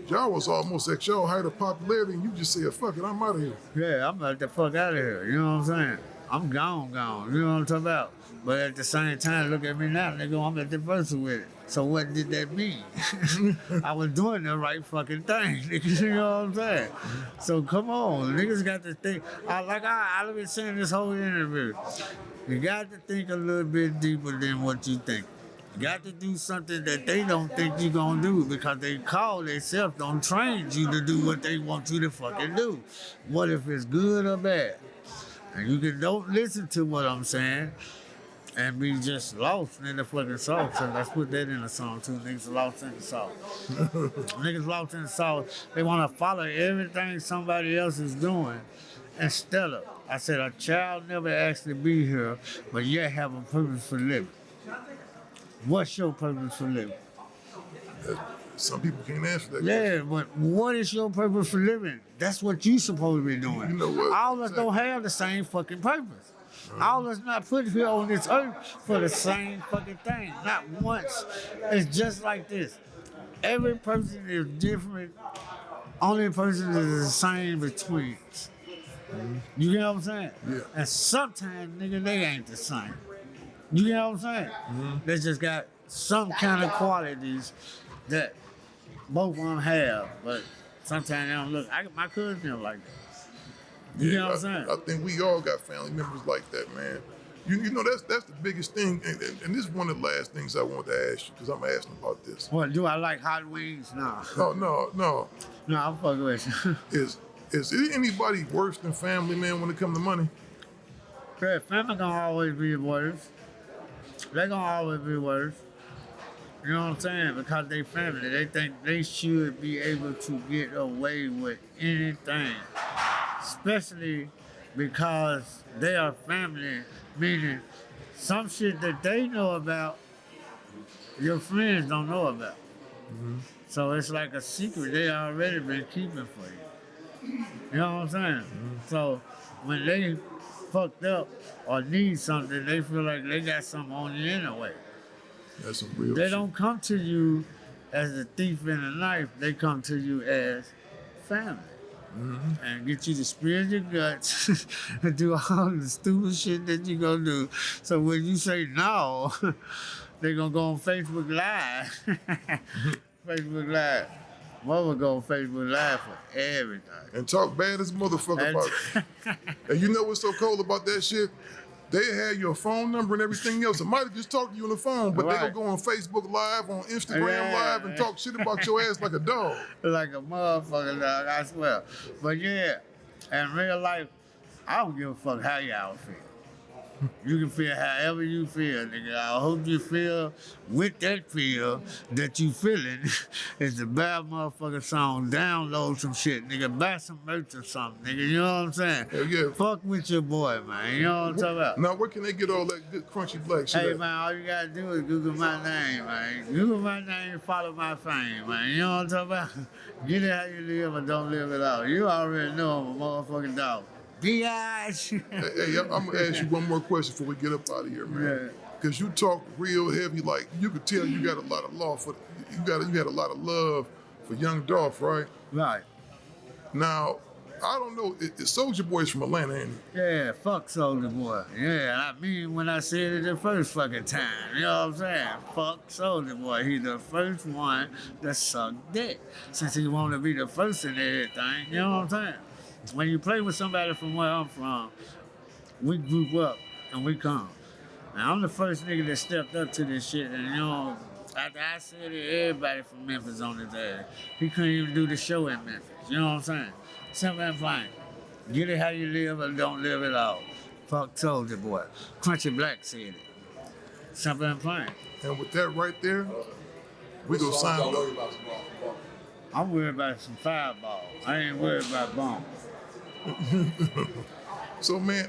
y'all was almost at y'all height of popularity, and you just said, fuck it, I'm out of here. Yeah, I'm about the fuck out of here. You know what I'm saying? I'm gone. You know what I'm talking about? But at the same time, look at me now, nigga. I'm at the first with it. So what did that mean? I was doing the right fucking thing, nigga. You know what I'm saying? So come on, niggas got to think. I've been saying this whole interview. You got to think a little bit deeper than what you think. You got to do something that they don't think you gonna do because they call themselves, don't train you to do what they want you to fucking do. What if it's good or bad? And you don't listen to what I'm saying and be just lost in the fucking sauce. So let's put that in the song too. Niggas lost in the sauce. Niggas lost in the sauce. They want to follow everything somebody else is doing instead of. I said a child never asked to be here, but yet have a purpose for living. What's your purpose for living? Some people can't answer that question. Yeah, but what is your purpose for living? That's what you supposed to be doing. You know what? All of us don't have the same fucking purpose. All of us not put here on this earth for the same fucking thing. Not once. It's just like this. Every person is different. Only person is the same between us. You get what I'm saying? Yeah. And sometimes, nigga, they ain't the same. You know what I'm saying? They just got some kind of qualities that both of them have, but sometimes they don't look. My cousin don't like that. You know what I'm saying? I think we all got family members like that, man. You know, that's the biggest thing, and this is one of the last things I want to ask you, because I'm asking about this. What, do I like hot wings? No. No. No, I'm fucking with you. Is there anybody worse than family, man, when it comes to money? Yeah, family gonna always be worse. They gonna always be worse. You know what I'm saying? Because they family. They think they should be able to get away with anything. Especially because they are family, meaning some shit that they know about, your friends don't know about. So it's like a secret they already been keeping for you. You know what I'm saying? So when they fucked up or need something, they feel like they got something on you anyway. That's some real They shit. don't come to you as a thief in a knife. They come to you as family. And get you to spill your guts and do all the stupid shit that you gonna do. So when you say no, they gonna go on Facebook Live. Facebook Live. Mother go on Facebook Live for everything. And talk bad as a motherfucker about it. And you know what's so cold about that shit? They had your phone number and everything else. It might have just talked to you on the phone, but they Right. gonna go on Facebook Live, on Instagram Yeah. Live, and talk shit about your ass like a dog. Like a motherfucker, dog, I swear. But yeah, in real life, I don't give a fuck how y'all feel. You can feel however you feel, nigga. I hope you feel with that feel that you feeling. It's a bad motherfucking song. Download some shit, nigga. Buy some merch or something, nigga. You know what I'm saying? Hell yeah. Fuck with your boy, man. You know what I'm talking about? Now, where can they get all that good crunchy black shit Hey at? man, all you gotta do is Google my name, man. Google my name, follow my fame, man. You know what I'm talking about? Get it how you live or don't live it out. You already know I'm a motherfucking dog. B.I.H. Hey, I'm gonna ask you one more question before we get up out of here, man. Yeah. Because you talk real heavy, like you could tell you got a lot of love for you had a lot of love for Young Dolph, right? Right. Now, I don't know. Soulja Boy's from Atlanta, ain't he? Yeah, fuck Soulja Boy. Yeah, I mean when I said it the first fucking time. You know what I'm saying? Fuck Soulja Boy. He's the first one that sucked dick. Since he wanted to be the first in everything. You know what I'm saying? When you play with somebody from where I'm from, we group up and we come. Now I'm the first nigga that stepped up to this shit, and you know, After I said it, everybody from Memphis on his ass. He couldn't even do the show in Memphis. You know what I'm saying? Simple and plain. Get it how you live or don't live at all. Fuck Soulja Boy. Crunchy Black said it. Simple and plain. And with that right there, we go sign Don't up. worry about tomorrow. I'm worried about some fireball. I ain't worried about bombs. So, man,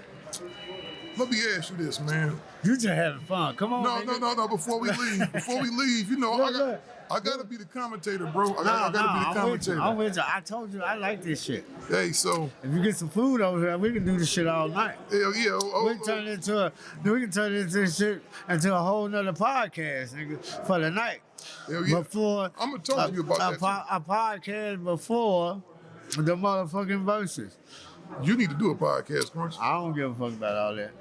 let me ask you this, man. You just having fun. Come on, No, nigga. no. Before we leave, you know, Look. I gotta be the commentator, bro. I gotta be the I'm commentator. with you. I told you I like this shit. Hey, so If you get some food over here, we can do this shit all night. hell yeah. We can turn it into a whole nother podcast, nigga, for the night. Hell yeah. Before I'm gonna talk to you about that. a podcast before the motherfucking verses. You need to do a podcast, Crunch. I don't give a fuck about all that.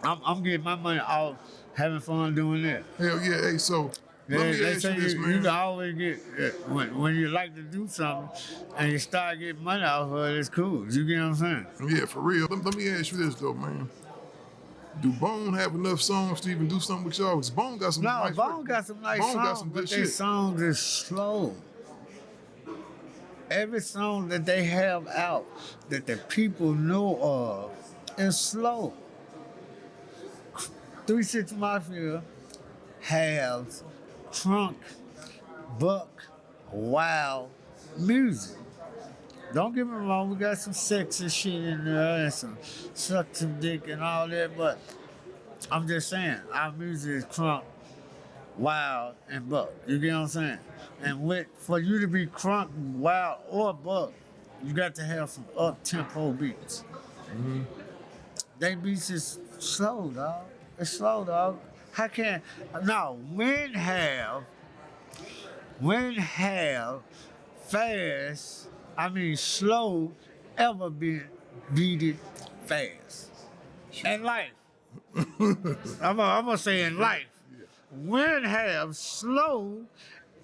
I'm getting my money off having fun doing that. Hell yeah. Hey, so let me They ask say you this, you man. can always get when you like to do something and you start getting money off of it. It's cool. You get what I'm saying? Yeah, for real. Let me ask you this though, man. Do Bone have enough songs to even do something with y'all? 'Cause Bone got some No, nice Bone got some nice Bone songs, got some good but their shit. songs is slow. Every song that they have out that the people know of is slow. 3 6 Mafia has trunk, buck, wild music. Don't get me wrong, we got some sexy shit in there and some suck some dick and all that, but I'm just saying, our music is crunk, wild, and buck. You get what I'm saying? And for you to be crunk, wild, or buck, you got to have some up-tempo beats. Mm-hmm. They beats is slow, dog. It's slow, dog. How can... Now, when have slow ever been beaten fast? In life. I'm gonna say in life. When have slow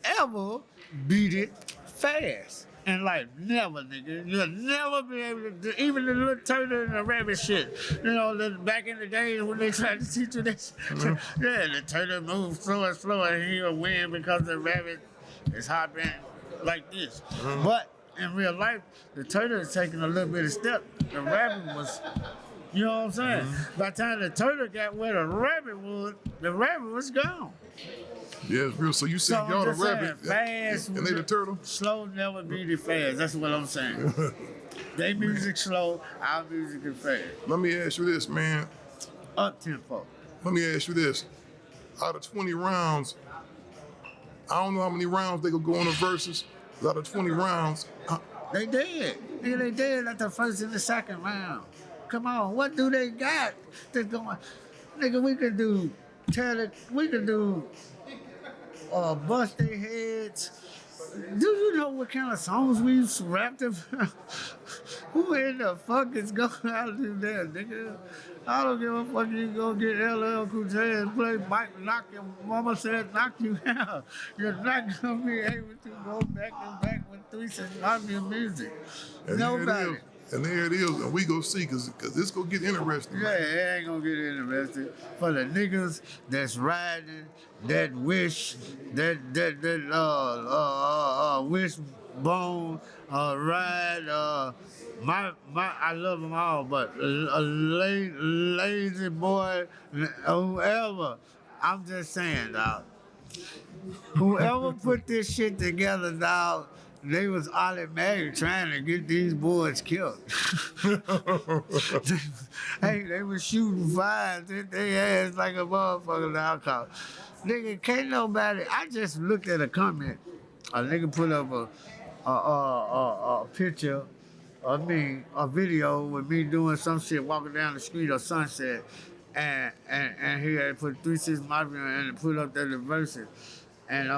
ever beat it fast? In life, never, nigga. You'll never be able to do, even the little turtle and the rabbit shit. You know, back in the days when they tried to teach you this. Yeah, the turtle moves slower and slower and he'll win because the rabbit is hopping like this. But in real life, the turtle is taking a little bit of step. The rabbit was, you know what I'm saying? By the time the turtle got where the rabbit was gone. Yeah, it's real. So you said So I'm y'all the just saying, rabbit fast, and they the turtle? Slow never beat it fast. That's what I'm saying. They music slow, our music is fast. Let me ask you this, man. Up tempo. Let me ask you this. Out of 20 rounds, I don't know how many rounds they could go on the verses. Out of 20 rounds, They did. Nigga, they did at the first and the second round. Come on, what do they got that's going? Nigga, we could do bust their heads. Do you know what kind of songs we've rapped about? Who in the fuck is going out to do that, nigga? I don't give a fuck. You go get LL Cool J and play Mike knock your mama said knock you out. You're not gonna be able to go back and back with 3 6 Mafia music. and Nobody. there it is, and we go see, cause this gonna get interesting. Yeah, it ain't gonna get interesting for the niggas that's riding, that wish, that wishbone, ride, I love them all, but a lazy boy, whoever, I'm just saying, dog. Whoever put this shit together, dog, they was automatic trying to get these boys killed. They was shooting fires at their ass like a motherfucker alcohol. Nigga, can't nobody. I just looked at a comment. A nigga put up a picture of me, a video with me doing some shit walking down the street or Sunset, and he had put 3 6 Mafia and put up the verses, and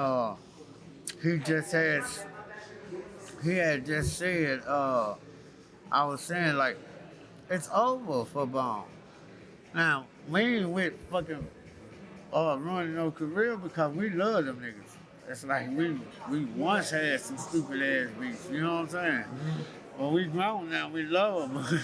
he had just said, I was saying, like, it's over for Bone. Now, we ain't with fucking running no career because we love them niggas. It's like we once had some stupid ass beats, you know what I'm saying? Well, we grown now. We love them.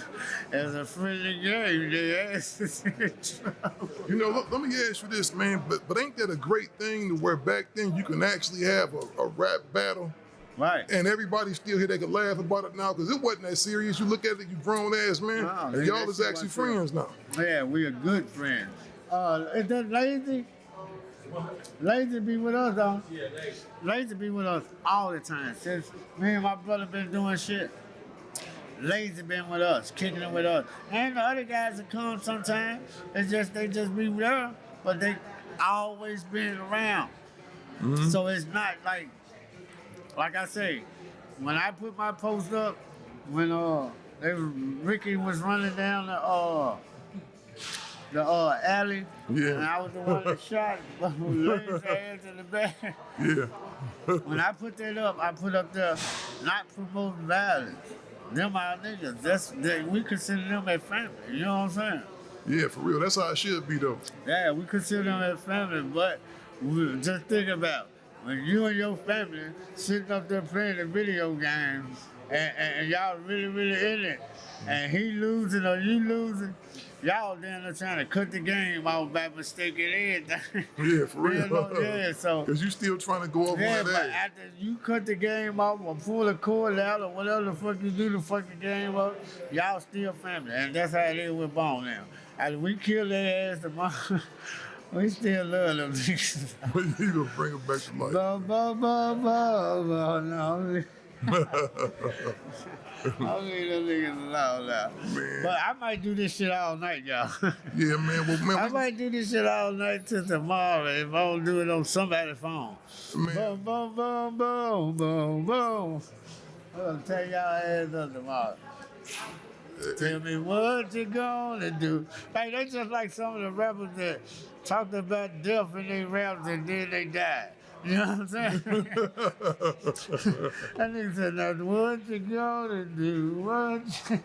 As a friendly game, they ask us in trouble. You know, let me ask you this, man. But ain't that a great thing to where back then you can actually have a rap battle? Right. And everybody still here, they can laugh about it now because it wasn't that serious. You look at it, you grown ass man, No, and y'all is actually friends now. Yeah, we are good friends. Is that Lazy? Lazy be with us, though. Yeah, Lazy be with us all the time. Since me and my brother been doing shit, Lazy been with us, kicking it with us. And the other guys that come sometimes, they just be there, but they always been around. Mm-hmm. So it's not like I say, when I put my post up, when Ricky was running down the alley, and I was the one that shot Lady's ass in the back. Yeah. When I put that up, I put up there not promoting violence. Them our niggas. We consider them as family. You know what I'm saying? Yeah, for real. That's how it should be, though. Yeah, we consider them as family, but just think about when you and your family sitting up there playing the video games and y'all really, really in it, and he losing or you losing, y'all down there trying to cut the game off by mistake and everything. Yeah, for real. You know, yeah, so. Because you still trying to go over yeah, on that but edge. after you cut the game off or pull the cord out or whatever the fuck you do to fuck the game up, y'all still family. And that's how it is with Bone now. After we kill their ass tomorrow, we still love them niggas. You gonna bring them back to life. No. I'll leave them niggas alone now. Man. But I might do this shit all night, y'all. Yeah, man. Well, man, I might do this shit all night till tomorrow if I don't do it on somebody's phone. Man. Boom, boom, boom, boom, boom, boom. I'm gonna take y'all ass up tomorrow. Tell me what you gonna do. Like, they just like some of the rappers that talked about death in their raps and then they died. You know what I'm saying? That nigga said, now what you gonna do? What you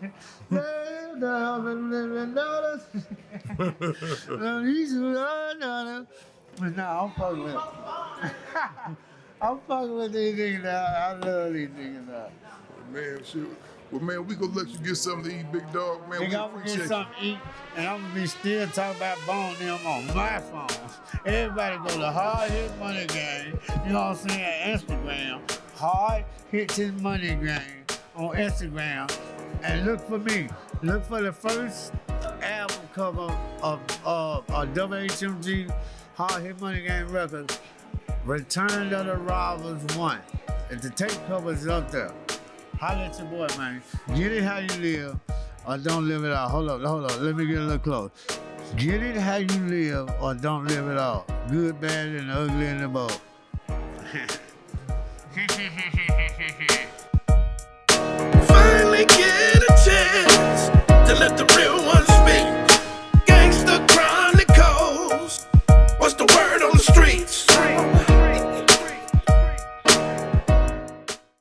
But no, I'm fucking with I'm fucking with these niggas now. I love these niggas now. Man, shoot. Well, man, we gonna let you get something to eat, big dog. Man, we I'm gonna appreciate get something to eat, and I'm gonna be still talking about Bone them on my phone. Everybody go to Hard Hit Money Game, you know what I'm saying, Instagram. Hard Hit His Money Game on Instagram, and look for me. Look for the first album cover of WHMG Hard Hit Money Game Records, Return of the Robbers 1. If the tape cover is up there. Holla at your boy, man. Get it how you live, or don't live it out. Hold up. Let me get a little close. Get it how you live, or don't live it all. Good, bad, and ugly in the both. Finally get a chance to let the real